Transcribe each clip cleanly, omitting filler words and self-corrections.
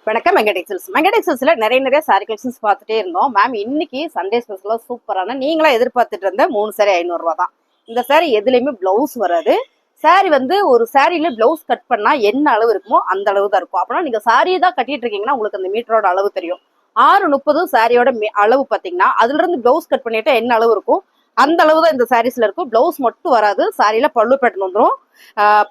வணக்கம் மெங்கடெக்ஸல்ஸ்ல நிறைய sorry collections பார்த்துட்டே இருந்தோம் மேம். இன்னைக்கு சண்டே ஸ்பெஷலா சூப்பரான நீங்களா எதிர்பார்த்துட்டு இருந்த 3 சாரி 500 ரூபா தான். இந்த சாரி எதுலையுமே பிளவுஸ் வராது. சாரி ஒரு சாரியில பிளவுஸ் கட் பண்ணா என்ன அளவு இருக்குமோ அந்த அளவு தான் இருக்கும். அப்படின்னா நீங்க சாரியை தான் கட்டிட்டு இருக்கீங்கன்னா உங்களுக்கு அந்த மீட்டரோட அளவு தெரியும். 6:30 சாரியோட அளவு பாத்தீங்கன்னா அதுல இருந்து பிளவுஸ் கட் பண்ணிட்டு என்ன அளவு இருக்கும் அந்த அளவு தான் இந்த சாரீஸ்ல இருக்கும். பிளவுஸ் மட்டும் வராது. சாரியில பல்லு பேட்டர்ன் வந்துடும்.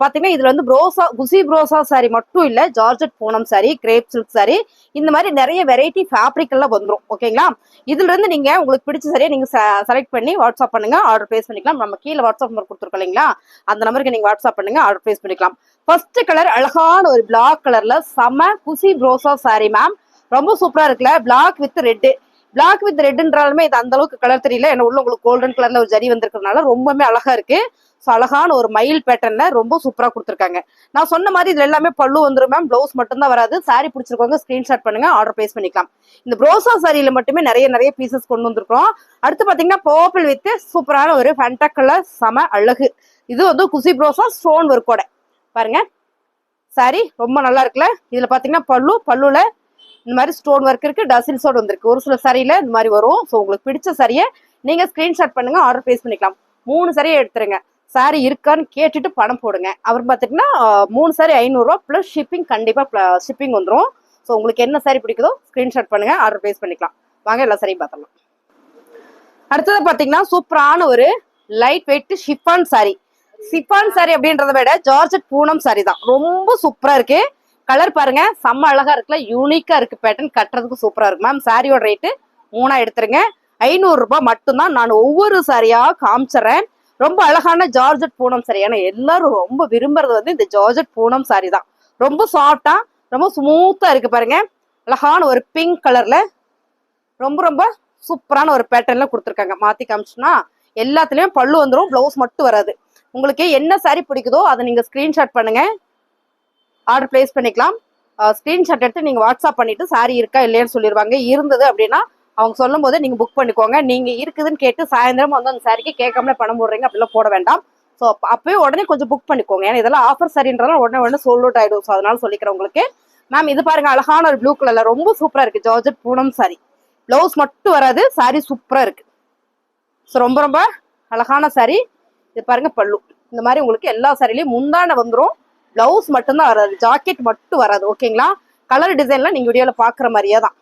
பாத்தீங்கன்னா இதுல ப்ரோசா குசி ப்ரோசா சாரி மட்டும் இல்ல, georgette Poonam sorry, grape silk sorry, இந்த மாதிரி நிறைய வெரைட்டி ஃபேப்ரிக் எல்லாம் வந்துடும். ஓகேங்களா? இதுல இருந்து நீங்க உங்களுக்கு பிடிச்ச சாரியை நீங்க செலக்ட் பண்ணி வாட்ஸ்அப் பண்ணுங்க, ஆர்டர் பிளேஸ் பண்ணிக்கலாம். நம்ம கீழே வாட்ஸ்அப் நம்பர் கொடுத்துருக்கோம் இல்லைங்களா, அந்த நம்பருக்கு நீங்க வாட்ஸ்அப் பண்ணுங்க, ஆர்டர் பிளேஸ் பண்ணிக்கலாம். ஃபர்ஸ்ட் கலர் அழகான ஒரு பிளாக் கலர்ல செம குசி ப்ரோசா சாரி மேம். ரொம்ப சூப்பரா இருக்குல்ல? Black with red. Black with ரெட்ன்றாலுமே இது அந்த அளவுக்கு கலர் தெரியல. என்ன உள்ள உங்களுக்கு கோல்டன் கலர்ல ஒரு ஜரி வந்திருக்கிறதுனால ரொம்பவே அழகா இருக்கு. ஸோ அழகான ஒரு மயில் பேட்டர்ன்ல ரொம்ப சூப்பரா கொடுத்துருக்காங்க. நான் சொன்ன மாதிரி இதுல எல்லாமே பல்லு வந்துடும் மேம். பிளவுஸ் மட்டும் தான் வராது. சாரி பிடிச்சிருக்கவங்க ஸ்கிரீன்ஷாட் பண்ணுங்க, ஆர்டர் பிளேஸ் பண்ணிக்கலாம். இந்த ப்ரோசா சாரியில மட்டுமே நிறைய பீசஸ் கொண்டு வந்திருக்கோம். அடுத்து பாத்தீங்கன்னா பர்பிள் வித் சூப்பரான ஒரு ஃபேண்டா கலர், செம அழகு. இது குசி ப்ரோசா ஸ்டோன் ஒர்க்கோட பாருங்க. சாரி ரொம்ப நல்லா இருக்குல்ல? இதுல பாத்தீங்கன்னா பல்லுல இந்த மாதிரி ஸ்டோன் ஒர்க் இருக்கு, டசில்ஸோட வந்திருக்கு. ஒரு சில சாரியில இந்த மாதிரி வரும். ஸோ உங்களுக்கு பிடிச்ச சாரியை நீங்க ஸ்கிரீன்ஷாட் பண்ணுங்க, ஆர்டர் பிளேஸ் பண்ணிக்கலாம். 3 சாரியை எடுத்துருங்க. சாரி இருக்கான்னு கேட்டுட்டு பணம் போடுங்க. அவர் பாத்தீங்கன்னா 3 சாரி 500 ரூபா பிளஸ் ஷிப்பிங். கண்டிப்பா ஷிப்பிங் வந்துடும். ஸோ உங்களுக்கு என்ன சாரி பிடிக்குதோ ஸ்கிரீன்ஷாட் பண்ணுங்க, ஆர்டர் பிளேஸ் பண்ணிக்கலாம். வாங்க எல்லா சாரியும் பார்த்தலாம். அடுத்தது பாத்தீங்கன்னா சூப்பரான ஒரு light weight chiffon sorry. Chiffon sorry அப்படின்றத விட ஜார்ஜெட் பூனம் சாரி தான். ரொம்ப சூப்பரா இருக்கு. கலர் பாருங்க, செம்ம அழகா இருக்குல்ல? யூனிக்கா இருக்கு. பேட்டர்ன் கட்டுறதுக்கு சூப்பரா இருக்கு மேம். சாரியோட ரேட்டு 3 எடுத்துருங்க. 500 ரூபாய் மட்டும்தான். நான் ஒவ்வொரு சாரியா காமிச்சிடறேன். ரொம்ப அழகான ஜார்ஜெட் பூனம் சாரி. ஏன்னா எல்லாரும் ரொம்ப விரும்புறது இந்த ஜார்ஜெட் பூனம் சாரி தான். ரொம்ப சாஃப்டா ரொம்ப ஸ்மூத்தா இருக்கு பாருங்க. அழகான ஒரு பிங்க் கலர்ல ரொம்ப சூப்பரான ஒரு பேட்டர்ன்ல கொடுத்துருக்காங்க. மாத்தி காமிச்சுன்னா எல்லாத்துலயும் பல்லு வந்துடும், பிளவுஸ் மட்டும் வராது. உங்களுக்கு என்ன சாரி பிடிக்குதோ அதை நீங்க ஸ்கிரீன்ஷாட் பண்ணுங்க, ஆர்டர் பிளேஸ் பண்ணிக்கலாம். ஸ்கிரீன்ஷாட் எடுத்து நீங்க வாட்ஸ்அப் பண்ணிட்டு சாரி இருக்கா இல்லையான்னு சொல்லிடுவாங்க. இருந்தது அப்படின்னா அவங்க சொல்லும் போது நீங்க புக் பண்ணிக்கோங்க. நீங்க இருக்குதுன்னு கேட்டு சாயந்தரம் அந்த சாரிக்கு கேட்காமலே பணம் போடுறீங்க அப்படிலாம் போட வேண்டாம். ஸோ அப்பவே உடனே கொஞ்சம் புக் பண்ணிக்கோங்க. ஏன்னா இதெல்லாம் ஆஃபர் சாரின்றதால உடனே சோல்ட் அவுட் ஆயிடும். ஸோ அதனால சொல்லிக்கிறேன் உங்களுக்கு. மேம் இது பாருங்க, அழகான ஒரு ப்ளூ கலர்ல ரொம்ப சூப்பரா இருக்கு. Georgette Poonam sorry. பிளவுஸ் மட்டும் வராது. சாரி சூப்பரா இருக்கு. ஸோ ரொம்ப அழகான சாரி. இது பாருங்க பல்லு. இந்த மாதிரி உங்களுக்கு எல்லா சாரிலையும் முந்தான வந்துடும். பிளவுஸ் மட்டும்தான் வராது, ஜாக்கெட் மட்டும் வராது. ஓகேங்களா? கலர் டிசைன்லாம் நீங்க வீடியோல பாக்குற மாதிரியே தான்.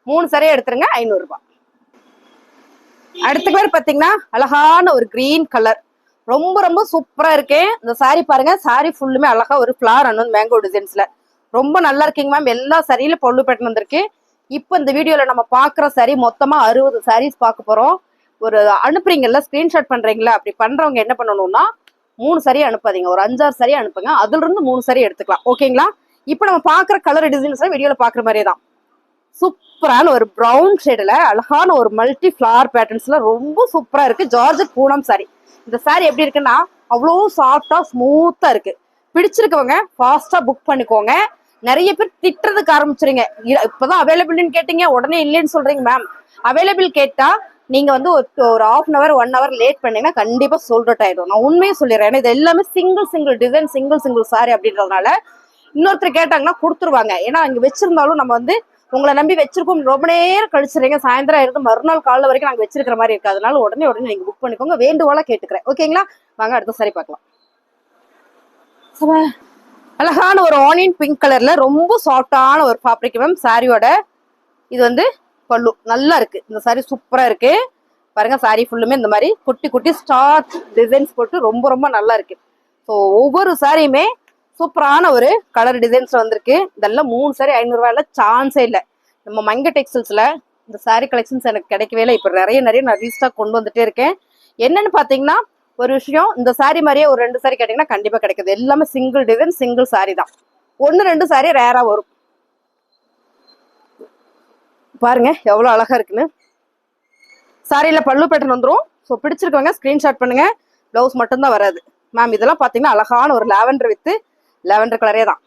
3 சாரியா எடுத்துருங்க, 500 ரூபாய். அடுத்த கலர் பாத்தீங்கன்னா அழகான ஒரு கிரீன் கலர். ரொம்ப சூப்பரா இருக்கு. இந்த சாரி பாருங்க. சாரி ஃபுல்லுமே அழகா ஒரு ஃபிளார் அண்ட் மேங்கோ டிசைன்ஸ்ல ரொம்ப நல்லா இருக்குங்க மேம். எல்லா சாரியில பல்லு பேட்டர்ன் வந்திருக்கு. இப்போ இந்த வீடியோல நம்ம பாக்குற சாரி மொத்தமா 60 சாரீஸ் பார்க்க போறோம். ஒரு அனுப்புறீங்கல்ல, ஸ்கிரீன்ஷாட் பண்றீங்களா, அப்படி பண்றவங்க என்ன பண்ணணும்னா 3 சாரி அனுப்பாதீங்க, ஒரு 5-6 சாரி அனுப்புங்க. அதுல இருந்து 3 சாரி எடுத்துக்கலாம். ஓகேங்களா? இப்போ நம்ம பாக்குற கலர் டிசைன்ஸ் வீடியோல பாக்குற மாதிரியே தான். சூப்பரான ஒரு பிரவுன் ஷேடுல அழகான ஒரு மல்டி ஃபிளவர் பேட்டர்ன்ஸ்ல ரொம்ப சூப்பரா இருக்கு. Georgette Poonam sorry. இந்த சாரி எப்படி இருக்குன்னா அவ்வளோ சாஃப்டா ஸ்மூத்தா இருக்கு. பிடிச்சிருக்கவங்க ஃபாஸ்டா புக் பண்ணிக்கோங்க. நிறைய பேர் திட்டுறதுக்கு ஆரம்பிச்சிருங்க. இப்பதான் அவைலபிள்னு கேட்டீங்க, உடனே இல்லைன்னு சொல்றீங்க மேம். அவைலபிள் கேட்டா நீங்க ஒரு 1/2 hour 1 hour லேட் பண்ணீங்கன்னா கண்டிப்பா சோல்ட் அவுட் ஆயிடும். நான் உண்மையே சொல்லிடுறேன். ஏன்னா இது எல்லாமே சிங்கிள் டிசைன், சிங்கிள் சாரி அப்படின்றதுனால இன்னொருத்தர் கேட்டாங்கன்னா கொடுத்துருவாங்க. ஏன்னா இங்க வச்சிருந்தாலும் நம்ம உங்களை நம்பி வச்சிருக்கோம், ரொம்ப நேரம் கழிச்சிருங்க. சாயந்தரம் இருந்து மறுநாள் காலைல வரைக்கும் நாங்க வச்சிருக்கிற மாதிரி இருக்கு. அதனால உடனே நீங்க புக் பண்ணிக்கோங்க. வேண்டுகோளா கேட்டுக்கிறேன். ஓகேங்களா? வாங்க அடுத்த சாரி பார்க்கலாம். அழகான ஒரு ஆனியன் பிங்க் கலர்ல ரொம்ப சாஃப்டான ஒரு ஃபேப்ரிக் மேம். சாரியோட இது பல்லு நல்லா இருக்கு. இந்த சாரி சூப்பரா இருக்கு பாருங்க. சாரி ஃபுல்லுமே இந்த மாதிரி குட்டி ஸ்டார் டிசைன்ஸ் போட்டு ரொம்ப நல்லா இருக்கு. ஸோ ஒவ்வொரு சாரியுமே சூப்பரான ஒரு கலர் டிசைன்ஸ் வந்திருக்கு. இதெல்லாம் 3 சாரி 500 ரூபாயில சான்ஸே இல்லை. நம்ம மங்க டெக்ஸ்டைல்ஸ்ல இந்த சாரி கலெக்ஷன்ஸ் எனக்கு கிடைக்கவே இல்லை. இப்போ நிறைய நான் ரீஸ்டாக் கொண்டு வந்துட்டே இருக்கேன். என்னன்னு பாத்தீங்கன்னா ஒரு விஷயம், இந்த சாரி மாதிரியே ஒரு 2 சாரி கேட்டீங்கன்னா கண்டிப்பா கிடைக்குது. எல்லாமே சிங்கிள் டிசைன், சிங்கிள் சாரி தான். 1-2 சாரி ரேரா வரும். பாருங்க எவ்வளவு அழகா இருக்குன்னு. சாரியில பல்லு பேட்டர்ன் வந்துடும். ஸோ பிடிச்சிருக்கவங்க ஸ்கிரீன்ஷாட் பண்ணுங்க. பிளவுஸ் மட்டும்தான் வராது மேம். இதெல்லாம் பாத்தீங்கன்னா அழகான ஒரு லாவெண்டர் வித் லாவெண்டர் கலரே தான்.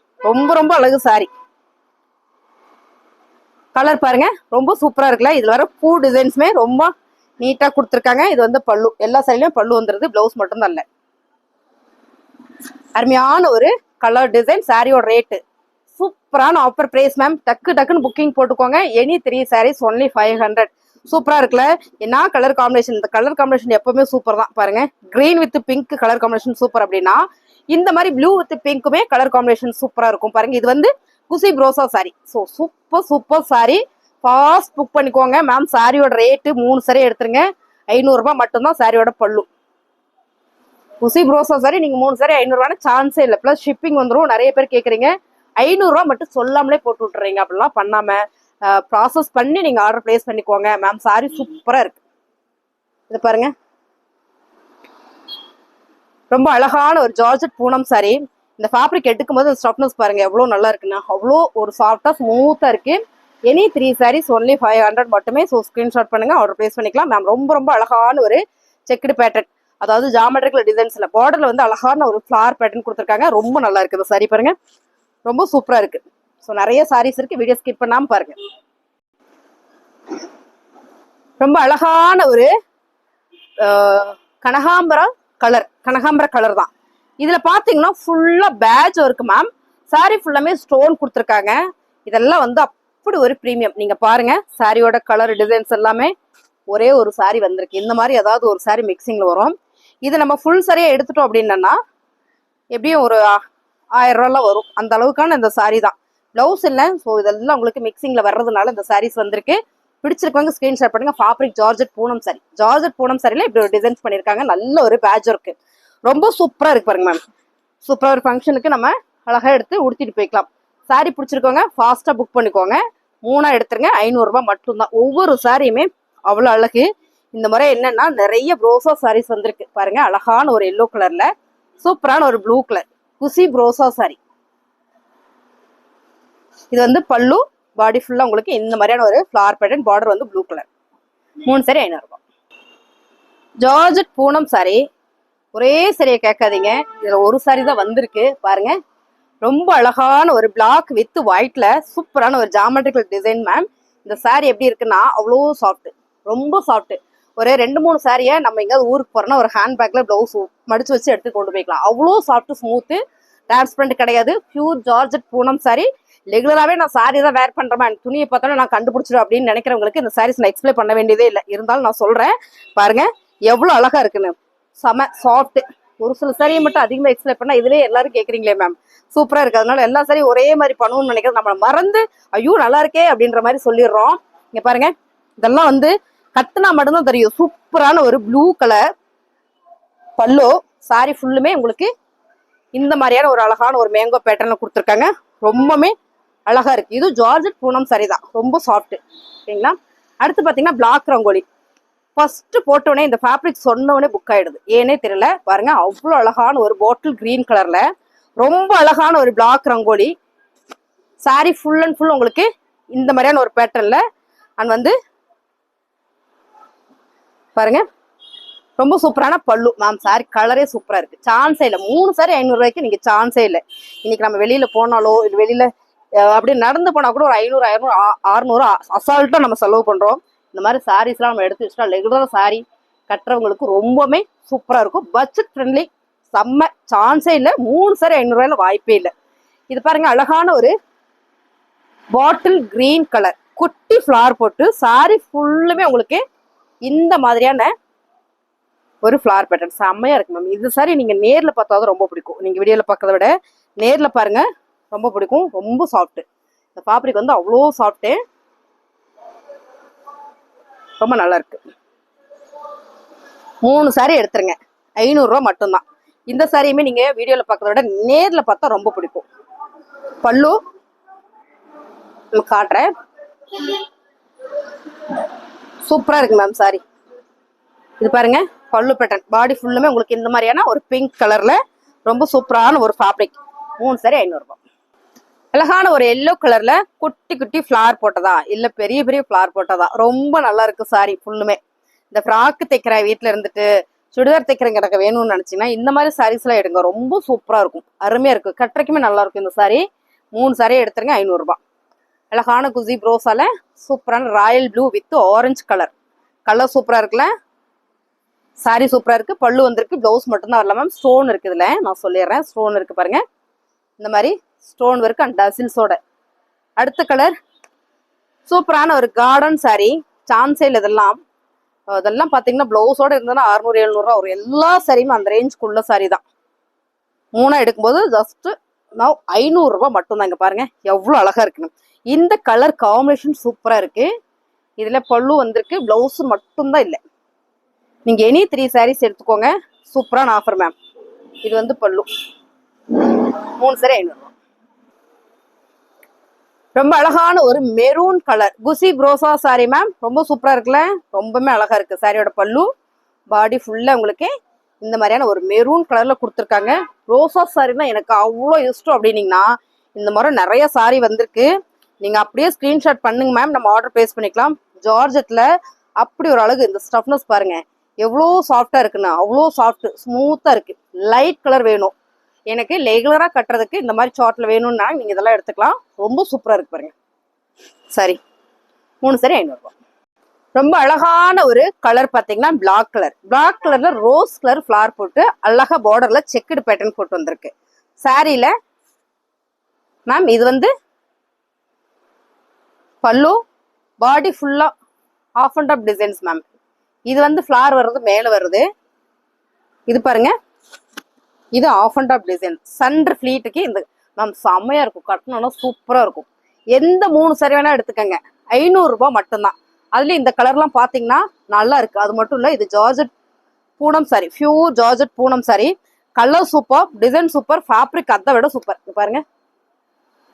ரொம்ப அழகு சாரி. கலர் பாருங்க ரொம்ப சூப்பரா இருக்குல்ல? இதுல வர பூ டிசைன்ஸுமே ரொம்ப நீட்டா கொடுத்துருக்காங்க. இது பல்லு. எல்லா சாரிலையும் பல்லு வந்துருது, பிளவுஸ் மட்டும் தான் இல்ல. அருமையான ஒரு கலர் டிசைன். சாரியோட ரேட்டு சூப்பரான ஆஃபர் பிரைஸ் மேம். டக்குன்னு புக்கிங் போட்டுக்கோங்க. Any 3 sarees only 500. சூப்பரா இருக்குல்ல? என்ன கலர் காம்பினேஷன்! இந்த கலர் காம்பினேஷன் எப்பவுமே சூப்பர் தான். பாருங்க, green with pink colour combination super அப்படின்னா, இந்த மாதிரி ப்ளூ வித் பிங்க்குமே கலர் காம்பினேஷன் சூப்பரா இருக்கும். பாருங்க, இது வந்து குசி ப்ரோசா sari. So super sari. Fast book பண்ணிக்கோங்க மேம். சாரியோட ரேட்டு 3 saree எடுத்துருங்க, 500 ரூபாய் மட்டும்தான் சாரியோட பல்லு. குசி ப்ரோசா சாரி நீங்க 3 saree 500 ரூபாய் சான்ஸே இல்லை. பிளஸ் ஷிப்பிங் வந்துடும். நிறைய பேர் கேட்குறீங்க 500 ரூபாய் மட்டும் சொல்லாமலே போட்டு விட்டுறீங்க. அப்படிலாம் பண்ணாம ப்ராசஸ் பண்ணி நீங்க ஆர்டர் பிளேஸ் பண்ணிக்கோங்க மேம். சாரி சூப்பரா இருக்கு. இது பாருங்க, ரொம்ப அழகான ஒரு ஜார்ஜெட் பூனம் சாரி. இந்த ஃபேப்ரிக் எடுக்கும் போது ஸ்டஃப்னஸ் பாருங்க எவ்வளவு நல்லா இருக்குன்னா, அவ்வளோ ஒரு சாஃப்டா ஸ்மூத்தா இருக்கு. எனி 3 sarees only 500 மட்டுமே. ஸோ ஸ்கிரீன்ஷாட் பண்ணுங்க, ஆர்டர் பிளேஸ் பண்ணிக்கலாம் மேம். ரொம்ப அழகான ஒரு செக்குடு பேட்டர்ன், அதாவது ஜாமெட்ரிக்கல் டிசைன்ஸ்ல பார்டர்ல வந்து அழகான ஒரு ஃபிளார் பேட்டர்ன் கொடுத்துருக்காங்க. ரொம்ப நல்லா இருக்கு இந்த சாரி. பாருங்க, ரொம்ப சூப்பரா இருக்கு. ஸோ நிறைய சாரீஸ் இருக்கு, வீடியோ ஸ்கிப் பண்ணாம பாருங்க. ரொம்ப அழகான ஒரு கனகாம்பர கலர் தான். இதுல பாத்தீங்கன்னா ஃபுல்லா பேட்ச் இருக்கு மேம். சாரி ஃபுல்லாமே ஸ்டோன் கொடுத்துருக்காங்க. இதெல்லாம் வந்து அப்படி ஒரு பிரீமியம். நீங்க பாருங்க, சாரியோட கலர் டிசைன்ஸ் எல்லாமே ஒரே ஒரு சாரி வந்திருக்கு. இந்த மாதிரி ஏதாவது ஒரு சாரி மிக்சிங்ல வரும். இது நம்ம ஃபுல் சாரியா எடுத்துட்டோம் அப்படின்னா எப்படியும் ஒரு 1000 ரூபாய்லாம் வரும். அந்த அளவுக்கான இந்த சாரி தான். பிளவுஸ் இல்லை. ஸோ இதெல்லாம் உங்களுக்கு மிக்சிங்ல வர்றதுனால இந்த சாரீஸ் வந்திருக்கு. பிடிச்சிருக்கவங்க ஸ்கிரீன்ஷாட் பண்ணுங்க. Fabric georgette Poonam sari. Georgette Poonam சாரில இப்படி ஒரு டிசைன்ஸ் பண்ணிருக்காங்க. நல்ல ஒரு பேட்ச் இருக்கு. ரொம்ப சூப்பரா இருக்கு பாருங்க மேம். சூப்பரா ஒரு ஃபங்க்ஷனுக்கு நம்ம அழகா எடுத்து உடுத்திட்டு போய்க்கலாம். சாரி பிடிச்சிருக்கவங்க ஃபாஸ்டா புக் பண்ணிக்கோங்க. 3 எடுத்துருங்க, 500 ரூபாய் மட்டும்தான். ஒவ்வொரு சாரியுமே அவ்வளவு அழகு. இந்த முறை என்னன்னா நிறைய ப்ரோசா சாரீஸ் வந்திருக்கு. பாருங்க, அழகான ஒரு எல்லோ கலர்ல சூப்பரான ஒரு ப்ளூ கலர் குசி ப்ரோசா சாரி. இது வந்து பல்லு, பாடி ஃபுல்லா உங்களுக்கு இந்த மாதிரியான ஒரு ஃபிளார் பேட்டர்ன், பார்டர் வந்து ப்ளூ கலர். 3 saree 500 ரூபாய். Georgette Poonam sorry. ஒரே சரியை கேட்காதீங்க, இதுல ஒரு சாரி தான் வந்திருக்கு. பாருங்க, ரொம்ப அழகான ஒரு பிளாக் வித் ஒயிட்ல சூப்பரான ஒரு ஜாமெட்ரிக்கல் டிசைன் மேம். இந்த சாரி எப்படி இருக்குன்னா அவ்வளோ சாஃப்ட், ரொம்ப சாஃப்ட். ஒரு 2-3 சாரியை நம்ம எங்கேயாவது ஊருக்கு போறோம்னா ஒரு ஹேண்ட் பேக்ல பிளவுஸ் மடிச்சு வச்சு எடுத்து கொண்டு போய்க்கலாம். அவ்வளோ சாஃப்ட், ஸ்மூத்து, டிரான்ஸ்பரண்ட் கிடையாது. Pure georgette Poonam sari. ரெகுலராகவே நான் சாரி தான் வேர் பண்றேன். எனக்கு துணியை பார்த்தாலும் நான் கண்டுபிடிச்சிடும் அப்படின்னு நினைக்கிறவங்களுக்கு இந்த சாரீஸ் நான் எக்ஸ்பிளைன் பண்ண வேண்டியதே இல்லை. இருந்தாலும் நான் சொல்றேன், பாருங்க எவ்வளவு அழகா இருக்குன்னு. செம சாஃப்ட். ஒரு சில சாரியை மட்டும் அதிகமாக எக்ஸ்பிளைன் பண்ணா இதுவே எல்லாரும் கேட்குறீங்களே மேம், சூப்பரா இருக்கு. அதனால எல்லா சாரியும் ஒரே மாதிரி பண்ணணும்னு நினைக்கிறது நம்ம மறந்து ஐயோ நல்லா இருக்கே அப்படின்ற மாதிரி சொல்லிடுறோம். இங்க பாருங்க, இதெல்லாம் வந்து கட்டுனா மட்டும்தான் தெரியும். சூப்பரான ஒரு ப்ளூ கலர் பல்லோ. சாரி ஃபுல்லுமே உங்களுக்கு இந்த மாதிரியான ஒரு அழகான ஒரு மேங்கோ பேட்டர்ல கொடுத்துருக்காங்க. ரொம்பவே அழகா இருக்கு. இது ஜார்ஜெட் பூனம் சாரி தான், ரொம்ப சாஃப்ட். ஓகேங்களா? அடுத்து பாத்தீங்கன்னா பிளாக் ரங்கோலி. ஃபர்ஸ்ட் போட்டோடனே இந்த ஃபேப்ரிக் சொன்னோடனே புக் ஆயிடுது. ஏனே தெரியல. பாருங்க, அவ்வளோ அழகான ஒரு பாட்டில் கிரீன் கலர்ல ரொம்ப அழகான ஒரு black rangoli. Sari full and full உங்களுக்கு இந்த மாதிரியான ஒரு பேட்டர்ன்ல. அண்ட் வந்து பாருங்க, ரொம்ப சூப்பரான பல்லு மேம். சாரி கலரே சூப்பரா இருக்கு. சான்ஸே இல்லை. 3 saree 500 ரூபாய்க்கு நீங்க சான்ஸே இல்லை. இன்னைக்கு நம்ம வெளியில போனாலோ இது வெளியில அப்படி நடந்து போனா கூட ஒரு 500, 500, 600 அசால்ட்டா நம்ம செலவு பண்றோம். இந்த மாதிரி சாரீஸ் எல்லாம் நம்ம எடுத்து வச்சுட்டா ரெகுலரா சாரி கட்டுறவங்களுக்கு ரொம்பவே சூப்பரா இருக்கும். பட்ஜெட் ஃப்ரெண்ட்லி, செம்ம. சான்ஸே இல்லை. 3 saree 500 ரூபாயில வாய்ப்பே இல்லை. இது பாருங்க, அழகான ஒரு பாட்டில் கிரீன் கலர் குட்டி ஃபிளார் போட்டு சாரி ஃபுல்லுமே உங்களுக்கு இந்த மாதிரியான ஒரு ஃபிளார் பேட்டர்ன் செம்மையா இருக்கு மேம். இது சாரி நீங்க நேர்ல பார்த்தாதான் ரொம்ப பிடிக்கும். நீங்க வீடியோல பார்க்கறத விட நேர்ல பாருங்க, ரொம்ப பிடிக்கும். ரொம்ப சாஃப்ட். இந்த ஃபேப்ரிக் வந்து அவ்வளோ சாஃப்ட், ரொம்ப நல்லா இருக்கு. 3 saree எடுத்துருங்க, 500 ரூபாய் மட்டும்தான். இந்த சாரியுமே நீங்க வீடியோல பார்க்கறத விட நேர்ல பார்த்தா ரொம்ப பிடிக்கும். பல்லு காட்டுறேன், சூப்பரா இருக்கு மேம் சாரி. இது பாருங்க, பல்லு பேட்டர்ன், பாடி ஃபுல்லுமே உங்களுக்கு இந்த மாதிரியான ஒரு பிங்க் கலர்ல ரொம்ப சூப்பரான ஒரு ஃபேப்ரிக். 3 saree 500 ரூபாய். அழகான ஒரு எல்லோ கலர்ல குட்டி குட்டி ஃபிளார் போட்டதா இல்ல பெரிய பெரிய ஃபிளார் போட்டதா ரொம்ப நல்லா இருக்கு சாரி ஃபுல்லுமே. இந்த ஃப்ராக்கு தைக்கிற வீட்டுல இருந்துட்டு சுடிதார் தைக்கிறங்க எனக்கு வேணும்னு நினைச்சீங்கன்னா இந்த மாதிரி சாரீஸ் எல்லாம் எடுங்க. ரொம்ப சூப்பரா இருக்கும், அருமையா இருக்கு, கட்டுறக்குமே நல்லா இருக்கும். இந்த சாரி 3 saree எடுத்துருங்க, 500 ரூபாய். அழகான குசி ப்ரோஸால சூப்பரான Royal blue with orange colour. Colour சூப்பரா இருக்குல்ல? சாரி சூப்பரா இருக்கு. பல்லு வந்திருக்கு, பிளவுஸ் மட்டும்தான் வரல மேம். ஸ்டோன் இருக்கு இதுல, நான் சொல்லிடுறேன். ஸ்டோன் இருக்கு பாருங்க. இந்த மாதிரி ஸ்டோன் ஒர்க் அண்ட் டசில்ஸோட. அடுத்த கலர் சூப்பரான ஒரு கார்டன் சாரி, சான்சேல். இதெல்லாம் பார்த்தீங்கன்னா ப்ளவுஸோட இருந்ததுன்னா 600-700 ரூபா வரும். எல்லா சாரியுமே அந்த ரேஞ்சுக்குள்ள சாரி தான். 3 எடுக்கும்போது ஜஸ்ட் நான் 500 ரூபாய் மட்டும் தான். இங்க பாருங்க எவ்வளவு அழகா இருக்குன்னு. இந்த கலர் காம்பினேஷன் சூப்பரா இருக்கு. இதுல பல்லு வந்திருக்கு, பிளவுஸ் மட்டும் தான் இல்லை. நீங்க எனி 3 சாரீஸ் எடுத்துக்கோங்க, சூப்பரான ஆஃபர் மேம். இது வந்து பல்லு, 3 சாரி 500 ரூபாய். ரொம்ப அழகான ஒரு மெரூன் கலர் குசி ப்ரோசா சாரி மேம். ரொம்ப சூப்பரா இருக்குல்ல, ரொம்பவே அழகா இருக்கு. சாரியோட பல்லு, பாடி ஃபுல்லா உங்களுக்கு இந்த மாதிரியான ஒரு மெரூன் கலர்ல கொடுத்துருக்காங்க. ரோசா சாரினா எனக்கு அவ்வளோ இஷ்டம் அப்படின்னீங்கன்னா இந்த மாதிரி நிறைய சாரி வந்திருக்கு. நீங்க அப்படியே ஸ்கிரீன்ஷாட் பண்ணுங்க மேம், நம்ம ஆர்டர் பிளேஸ் பண்ணிக்கலாம். ஜார்ஜெட்ல அப்படி ஒரு அழகு. இந்த ஸ்டஃப்னஸ் பாருங்க எவ்வளோ சாஃப்டா இருக்குன்னா, அவ்வளோ சாஃப்ட் ஸ்மூத்தா இருக்கு. லைட் கலர் வேணும் எனக்கு ரெகுலரா கட்டுறதுக்கு, இந்த மாதிரி சார்ட்ல வேணும்னா நீங்க இதெல்லாம் எடுத்துக்கலாம். ரொம்ப சூப்பரா இருக்கு பாருங்க. சரி, 3 சாரி 500 ரூபாய். ரொம்ப அழகான ஒரு கலர் பாத்தீங்கன்னா பிளாக் கலர். பிளாக் கலர்ல ரோஸ் கலர் ஃபிளவர் போட்டு அழகா பார்டர்ல செக்குடு பேட்டர்ன் போட்டு வந்திருக்கு சாரியில மேம். இது வந்து பல்லு, பாடி ஃபுல்லா half and half designs ma'am. இது வந்து ஃபிளவர் வர்றது மேல வருது. இது பாருங்க, இது half and half design. Centre ஃபிளீட்டுக்கு இந்த மேம் செம்மையா இருக்கும். கட்டணும்னா சூப்பரா இருக்கும். எந்த 3 சாரி வேணா எடுத்துக்கங்க, 500 ரூபாய் மட்டும்தான். அதுலயும் இந்த கலர்லாம் பாத்தீங்கன்னா நல்லா இருக்கு. அது மட்டும் இல்ல, இது georgette Poonam sorry, pure georgette Poonam sorry. Colour super, design super, fabric அதை விட சூப்பர். பாருங்க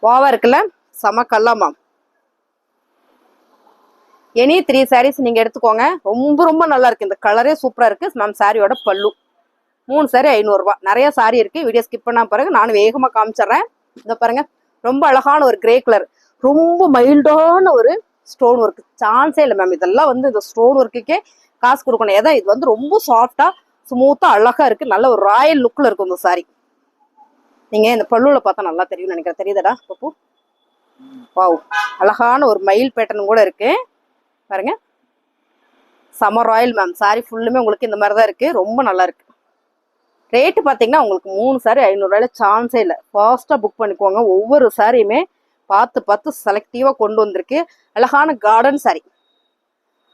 வாவா இருக்குல்ல, செம கல்லா மேம். எனி 3 சாரீஸ் நீங்க எடுத்துக்கோங்க, ரொம்ப ரொம்ப நல்லா இருக்கு. இந்த கலரே சூப்பரா இருக்கு மேம். சாரியோட பல்லு, 3 சாரி 500 ரூபாய். நிறைய சாரி இருக்கு, வீடியோ ஸ்கிப் பண்ணா பாருங்க, நானும் வேகமா காமிச்சிடுறேன். இந்த பாருங்க ரொம்ப அழகான ஒரு கிரே கலர், ரொம்ப மைல்டான ஒரு ஸ்டோன் ஒர்க். சான்ஸே இல்லை மேம். இதெல்லாம் வந்து இந்த ஸ்டோன் ஒர்க்குக்கே காசு கொடுக்கணும். ஏதா இது வந்து ரொம்ப சாஃப்டா ஸ்மூத்தா அழகா இருக்கு. நல்ல ஒரு ராயல் லுக்ல இருக்கும் இந்த சாரி. நீங்க இந்த பல்லுல பார்த்தா நல்லா தெரியும் நினைக்கிறேன். தெரியுதடா பப்பு? வாவ், அழகான ஒரு மயில் பேட்டர்ன் கூட இருக்கு பாருங்க. சம ராயல் மேம். சாரி ஃபுல்லுமே உங்களுக்கு இந்த மாதிரி தான் இருக்கு, ரொம்ப நல்லா இருக்கு. ரேட்டு பார்த்தீங்கன்னா உங்களுக்கு 3 சாரி 500 ரூபாயில சான்ஸே இல்லை. ஃபாஸ்டா புக் பண்ணிக்கோங்க. ஒவ்வொரு சாரியுமே பார்த்து செலக்டிவா கொண்டு வந்திருக்கு. அழகான கார்டன் சாரி.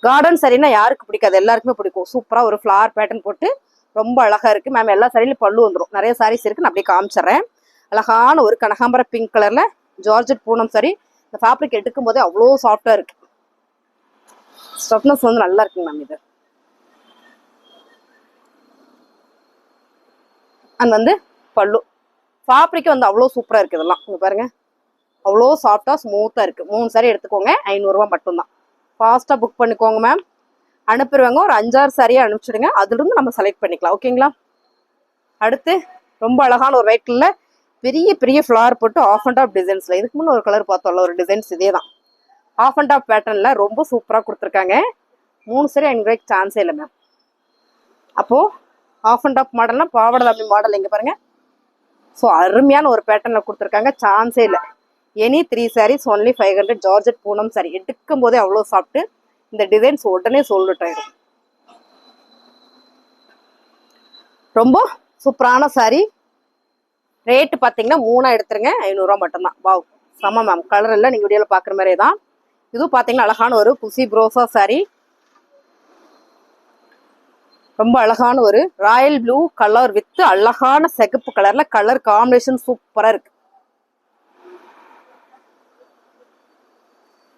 கார்டன் சாரின்னா யாருக்கு பிடிக்காது, எல்லாருக்குமே பிடிக்கும். சூப்பரா ஒரு ஃபிளவர் பேட்டர்ன் போட்டு ரொம்ப அழகா இருக்கு மேம். எல்லா சாரியிலும் பல்லு வந்துடும். நிறைய சாரீஸ் இருக்கு, நான் அப்படியே காமிச்சிடுறேன். அழகான ஒரு கனகாம்பர பிங்க் கலர்ல ஜார்ஜெட் பூனம் சாரி. இந்த ஃபேப்ரிக் எடுக்கும் போதே அவ்வளோ சாஃப்டா இருக்கு. ஸ்டஃப்னஸ் வந்து நல்லா இருக்குங்க மேம். இது அண்ட் வந்து பல்லு, ஃபேப்ரிக் வந்து அவ்வளோ சூப்பரா இருக்கு. இதெல்லாம் இங்க பாருங்க, அவ்வளோ சாஃப்டா ஸ்மூத்தா இருக்கு. 3 சாரி எடுத்துக்கோங்க, 500 ரூபாய் மட்டும்தான். ஃபாஸ்டா புக் பண்ணிக்கோங்க மேம். அனுப்புறவங்க ஒரு 5-6 சாரியா அனுப்பிச்சுடுங்க, அதுல இருந்து நம்ம செலக்ட் பண்ணிக்கலாம். ஓகேங்களா? அடுத்து ரொம்ப அழகான ஒரு ஒயிட் கலர்ல பெரிய பெரிய ஃபிளவர் போட்டு ஆஃப் அண்ட் ஆஃப் டிசைன்ஸ்ல. இதுக்கு முன்ன ஒரு கலர் பார்த்தோம்ல, ஒரு டிசைன்ஸ் இதே தான். ஆஃப் அண்ட் ஆஃப் பேட்டர்ன்ல ரொம்ப சூப்பரா கொடுத்துருக்காங்க. 3 சாரி 500 ரூபாய்க்கு சான்ஸே இல்லை மேம். அப்போ ஆஃப் அண்ட் ஆஃப் மாடல்னா பாவாடை தாவணி மாடல். இங்க பாருங்க, ஸோ அருமையான ஒரு பேட்டர்ல கொடுத்துருக்காங்க, சான்ஸே இல்லை. Any 3 saris only 500. Georgette Poonam sari எடுக்கும் போதே அவ்வளோ சாப்பிட்டு இந்த டிசைன்ஸ் உடனே சோல்ட் ஆயிடும். ரொம்ப சூப்பரான சாரி. ரேட்டு பார்த்தீங்கன்னா 3 எடுத்துருங்க, 500 ரூபாய் மட்டும்தான். வாவ், சம மேம். கலர் எல்லாம் நீங்க வீடியோல பாக்குற மாதிரியே தான். இதுவும் பார்த்தீங்கன்னா அழகான ஒரு குசி ப்ரோசா சாரி. ரொம்ப அழகான ஒரு ராயல் ப்ளூ கலர் வித் அழகான சிகப்பு கலர்ல கலர் காம்பினேஷன் சூப்பரா இருக்கு.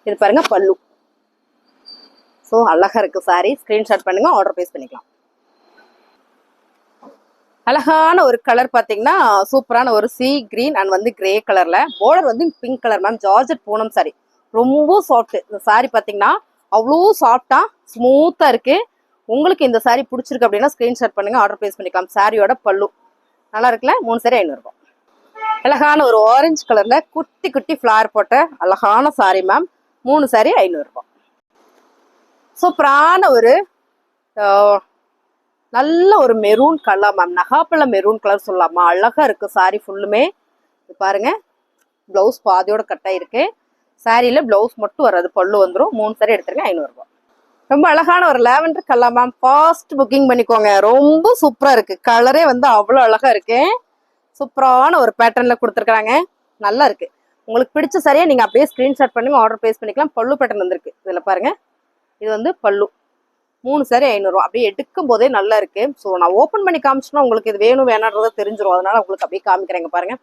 இது பாருங்க பல்லு, ஸோ அழகா இருக்கு சாரி. ஸ்கிரீன்ஷாட் பண்ணுங்க, ஆர்டர் பிளேஸ் பண்ணிக்கலாம். அழகான ஒரு கலர் பார்த்தீங்கன்னா சூப்பரான ஒரு சி கிரீன் அண்ட் வந்து கிரே கலர்ல, பார்டர் வந்து pink colour ma'am. Georgette Poonam sorry, ரொம்ப சாஃப்ட். இந்த சாரி பார்த்தீங்கன்னா அவ்வளோ சாஃப்டா ஸ்மூத்தா இருக்கு. உங்களுக்கு இந்த சாரி பிடிச்சிருக்கு அப்படின்னா ஸ்கிரீன்ஷாட் பண்ணுங்க, ஆர்டர் பிளேஸ் பண்ணிக்கலாம். சாரியோட பல்லு நல்லா இருக்குல்ல, 3 சாரி 500 ரூபாய். அழகான ஒரு ஆரஞ்சு கலர்ல குட்டி குட்டி ஃபிளவர் போட்ட அழகான சாரி மேம். 3 சாரி 500 ரூபாய். சூப்பரான ஒரு நல்ல ஒரு மெரூன் கலர் மேம். நகாப்பழ மெரூன் கலர் சொல்லலாமா, அழகா இருக்கு சாரி ஃபுல்லுமே. பாருங்க, பிளவுஸ் பாதியோட கட் ஆயிருக்கு. சாரியில பிளவுஸ் மட்டும் வராது, பல்லு வந்துடும். 3 சாரி எடுத்துருங்க, 500 ரூபாய். ரொம்ப அழகான ஒரு lavender colour ma'am. Fast booking பண்ணிக்கோங்க, ரொம்ப சூப்பரா இருக்கு. கலரே வந்து அவ்வளோ அழகா இருக்கு. சூப்பரான ஒரு பேட்டர்ன்ல கொடுத்துருக்காங்க. நல்லா இருக்கு. உங்களுக்கு பிடிச்ச சரியா நீங்க அப்படியே ஸ்கிரீன்ஷாட் பண்ணி ஆர்டர் பிளேஸ் பண்ணிக்கலாம். பல்லு பேட்டர்ன் வந்திருக்கு. இதுல பாருங்க, இது வந்து பல்லு. 3 சாரி 500 ரூபா. அப்படியே எடுக்கும் போதே நல்லா இருக்கு. ஸோ நான் ஓப்பன் பண்ணி காமிச்சோன்னா உங்களுக்கு இது வேணும் வேணான்றத தெரிஞ்சிடும். அதனால உங்களுக்கு அப்படியே காமிக்கிறேங்க பாருங்க,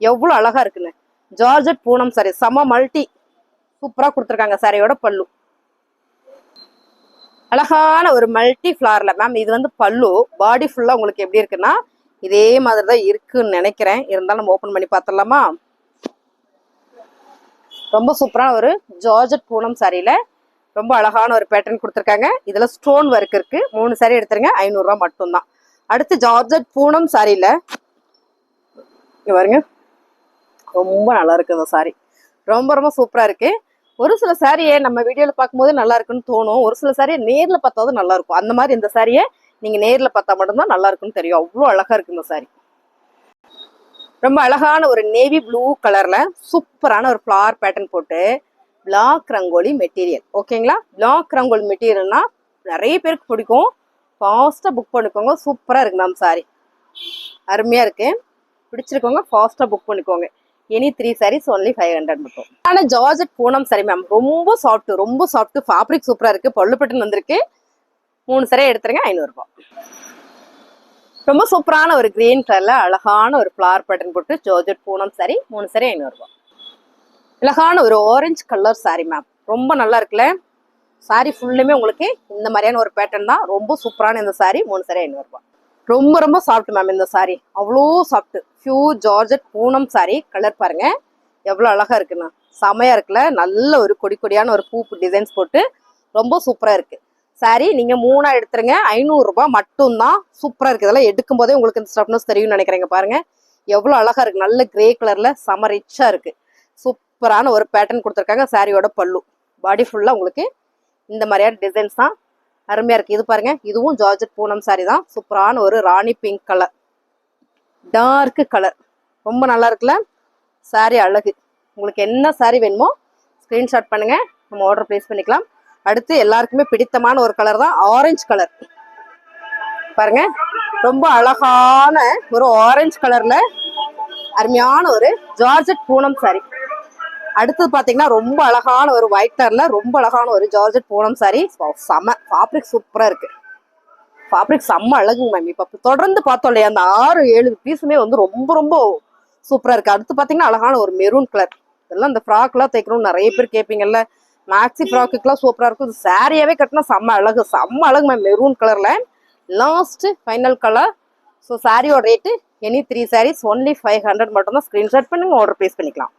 எவ்வளவு அழகா இருக்குன்னு. ஜார்ஜெட் பூனம் சாரி, செம மல்டி சூப்பரா கொடுத்துருக்காங்க. சாரியோட பல்லு அழகான ஒரு மல்டி ஃபிளார்ல. மேம் இது வந்து பல்லு. பாடி ஃபுல்லா உங்களுக்கு எப்படி இருக்குன்னா இதே மாதிரிதான் இருக்குன்னு நினைக்கிறேன். இருந்தாலும் நம்ம ஓபன் பண்ணி பார்த்துடலாமா? ரொம்ப சூப்பரான ஒரு ஜார்ஜெட் பூனம் சாரியில ரொம்ப அழகான ஒரு பேட்டர்ன் கொடுத்துருக்காங்க. இதுல ஸ்டோன் ஒர்க் இருக்கு. 3 சாரி எடுத்துருங்க, 500 ரூபா மட்டும்தான். அடுத்து ஜார்ஜெட் பூனம் சாரியில பாருங்க, ரொம்ப நல்லா இருக்கு இந்த சாரி. ரொம்ப ரொம்ப சூப்பரா இருக்கு. ஒரு சில சாரியை நம்ம வீடியோல பார்க்கும்போது நல்லா இருக்குன்னு தோணும். ஒரு சில சாரியை நேர்ல பார்த்தாவது நல்லா இருக்கும். அந்த மாதிரி இந்த சாரியை நீங்க நேர்ல பார்த்தா மட்டும்தான் நல்லா இருக்குன்னு தெரியும். அவ்வளோ அழகா இருக்கு இந்த சாரி. ரொம்ப அழகான ஒரு நேவி ப்ளூ கலர்ல சூப்பரான ஒரு ஃபிளார் பேட்டர்ன் போட்டு பிளாக் ரங்கோலி மெட்டீரியல். ஓகேங்களா? பிளாக் ரங்கோலி மெட்டீரியல்னா நிறைய பேருக்கு பிடிக்கும். ஃபாஸ்டா புக் பண்ணிக்கோங்க. சூப்பரா இருக்கு மேம் சாரி, அருமையா இருக்கு. பிடிச்சிருக்கோங்க ஃபாஸ்டா புக் பண்ணிக்கோங்க. எனி 3 sarees only 500 மட்டும். ஆனா ஜார்ஜெட் பூனம் சாரி மேம், ரொம்ப சாஃப்ட். ஃபேப்ரிக் சூப்பரா இருக்கு. பல்லு பட்டன் வந்திருக்கு. 3 சாரி எடுத்துருங்க, 500 ரூபாய். ரொம்ப சூப்பரான ஒரு கிரீன் கலர்ல அழகான ஒரு ஃபிளார் பேட்டர்ன் போட்டு ஜார்ஜெட் பூனம் சாரி, 3 சாரி 500 ரூபாய். அழகான ஒரு ஆரஞ்சு கலர் சாரி மேம், ரொம்ப நல்லா இருக்குல்ல. சாரி ஃபுல்லுமே உங்களுக்கு இந்த மாதிரியான ஒரு பேட்டர்ன் தான். ரொம்ப சூப்பரான இந்த சாரி, 3 சாரி 500 ரூபாய். ரொம்ப ரொம்ப சாஃப்ட் மேம் இந்த சாரி, அவ்வளோ soft. Pure georgette Poonam sorry. Colour பாருங்க எவ்வளவு அழகா இருக்குண்ணா, செமையா இருக்குல்ல. நல்ல ஒரு கொடியான ஒரு பூ டிசைன்ஸ் போட்டு ரொம்ப சூப்பரா இருக்கு சாரி. நீங்க 3 எடுத்துருங்க, 500 ரூபாய் மட்டும்தான். சூப்பரா இருக்கு. இதெல்லாம் எடுக்கும் போதே உங்களுக்கு இந்த ஸ்டஃப்னஸ் தெரியும்னு நினைக்கிறேங்க. பாருங்க எவ்வளவு அழகா இருக்கு. நல்ல கிரே கலர்ல செம ரிச்சா இருக்கு. சூப்பரான ஒரு பேட்டர்ன் கொடுத்துருக்காங்க. சாரியோட பல்லு பாடி ஃபுல்லா உங்களுக்கு இந்த மாதிரியான டிசைன்ஸ் தான் அருமையா இருக்கு. இது பாருங்க, இதுவும் ஜார்ஜெட் பூனம் சாரி தான். சூப்பரான ஒரு ராணி பிங்க் கலர், டார்க் கலர், ரொம்ப நல்லா இருக்குல்ல சாரி. அழகு. உங்களுக்கு என்ன சாரி வேணுமோ ஸ்கிரீன்ஷாட் பண்ணுங்க, நம்ம ஆர்டர் பிளேஸ் பண்ணிக்கலாம். அடுத்து எல்லாருக்குமே பிடித்தமான ஒரு கலர் தான் ஆரஞ்சு கலர். பாருங்க ரொம்ப அழகான ஒரு ஆரஞ்சு கலர்ல அருமையான ஒரு ஜார்ஜெட் பூனம் சாரி. அடுத்தது பாத்தீங்கன்னா ரொம்ப அழகான ஒரு ஒயிட் கலர்ல ரொம்ப அழகான ஒரு ஜார்ஜெட் பூனம் சாரி. செம ஃபேப்ரிக் சூப்பரா இருக்கு. ஃபேப்ரிக் செம்ம அழகுங்க மேம். இப்ப தொடர்ந்து பார்த்தோம் இல்லையா, அந்த 6-7 பீஸுமே வந்து ரொம்ப ரொம்ப சூப்பரா இருக்கு. அடுத்து பாத்தீங்கன்னா அழகான ஒரு மெரூன் கலர். இதெல்லாம் இந்த ஃப்ராக் எல்லாம் தைக்கணும்னு நிறைய பேர் கேட்பீங்கல்ல, மேக்ஸி ஃப்ராக்குலாம் சூப்பரா இருக்கும். சாரியாவே கட்டினா செம்ம அழகு மேம். மெரூன் கலர்ல லாஸ்ட் ஃபைனல் கலர். ஸோ சாரியோட ரேட்டு எனி 3 sarees only 500 மட்டும் தான். ஸ்கிரீன்ஷாட் பண்ணுங்க, ஆர்டர் பிளேஸ் பண்ணிக்கலாம்.